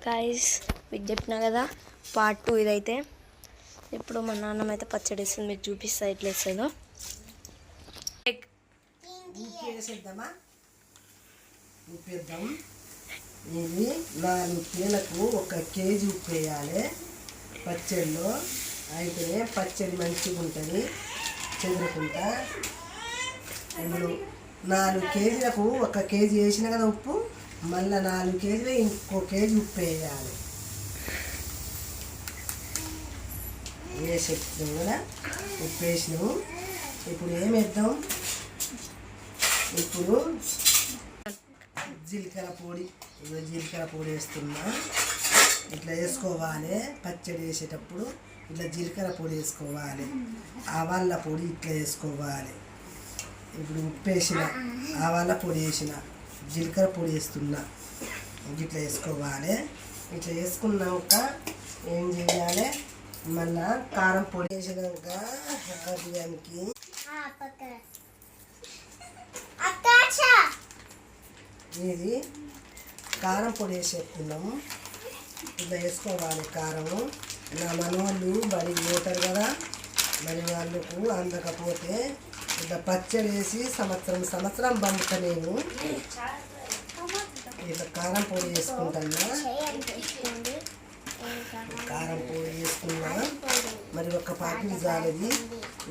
Guys మీకు చెప్పినా కదా పార్ట్ 2 ఇదైతే. ఇప్పుడు మా నాన్నమ్మ అయితే పచ్చడి వేస్తుంది, మీకు చూపిస్తా ఎట్లా వేస్తుందో. ఉప్పేద్దాం. ఇది 4 కిలోలకు 1 కేజీ ఉప్పు వేయాలి పచ్చడిలో. అయితే పచ్చడి మంచిగా ఉంటుంది చెదరకుండా. ఇప్పుడు 4 కేజీలకు 1 కేజీ వేసిన కదా ఉప్పు, మళ్ళీ 4 కేజీలు ఇంకో కేజీ ఉప్పు వేయాలి. వేసేస్తాం కదా, ఉప్పు వేసినాము. ఇప్పుడు ఏం వేద్దాం? ఇప్పుడు జీలకర్ర పొడి వేస్తున్నా. ఇట్లా వేసుకోవాలి పచ్చడి వేసేటప్పుడు. ఇట్లా జీలకర్ర పొడి వేసుకోవాలి, ఆవాల పొడి ఇట్లా వేసుకోవాలి. ఇప్పుడు ఉప్పు వేసిన, ఆవాల పొడి వేసిన, జీలకర్ర పొడి వేస్తున్నా. ఇట్లా వేసుకోవాలి. ఇట్లా వేసుకున్నాక ఏం చేయాలి? మళ్ళా కారం పొడి వేసినాక బియ్యానికి ఇది కారం పొడి వేసేస్తున్నాము. ఇట్లా వేసుకోవాలి కారము. నా మనవాళ్ళు బడికి పోతారు కదా, మరి వాళ్ళకు అందకపోతే ఇట్లా పచ్చడి వేసి సంవత్సరం పంపుతా నేను. ఇట్లా కారం పొడి వేసుకుంటున్నా. కారం పొడి వేసుకున్నా. మరి 1 ప్యాకెట్ జాలది,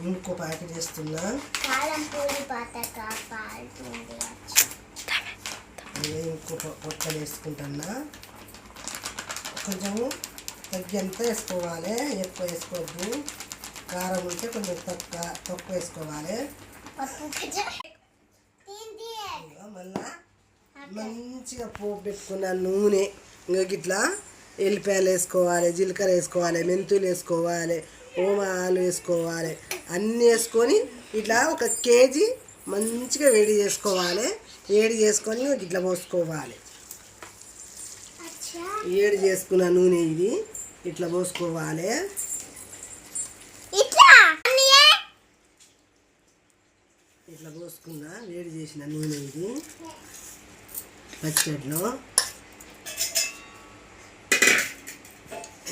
ఇంకో ప్యాకెట్ వేస్తున్నా. ఇంకో పొట్టలు వేసుకుంటున్నా. కొంచెము తగ్గంత వేసుకోవాలి, ఎక్కువ వేసుకోవద్దు. కారం ఉంటే కొంచెం తక్కువ వేసుకోవాలి. మళ్ళా మంచిగా పోపు పెట్టుకున్న నూనె ఇంకా ఇట్లా ఎల్లిపాయలు వేసుకోవాలి, జీలకర్ర వేసుకోవాలి, మెంతులు వేసుకోవాలి, ఓమాలు వేసుకోవాలి. అన్నీ వేసుకొని ఇట్లా 1 కేజీ మంచిగా వేడి చేసుకోవాలి. వేడి చేసుకొని ఇట్లా పోసుకోవాలి. వేడి చేసుకున్న నూనె ఇది ఇట్లా పోసుకోవాలి. ఇట్లా పోసుకున్న వేడి చేసిన నూనె ఇది పచ్చడిలో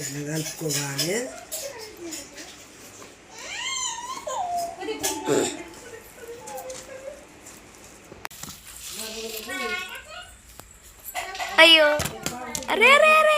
ఇట్లా కలుపుకోవాలి. అయ్యో అరే అరే అరే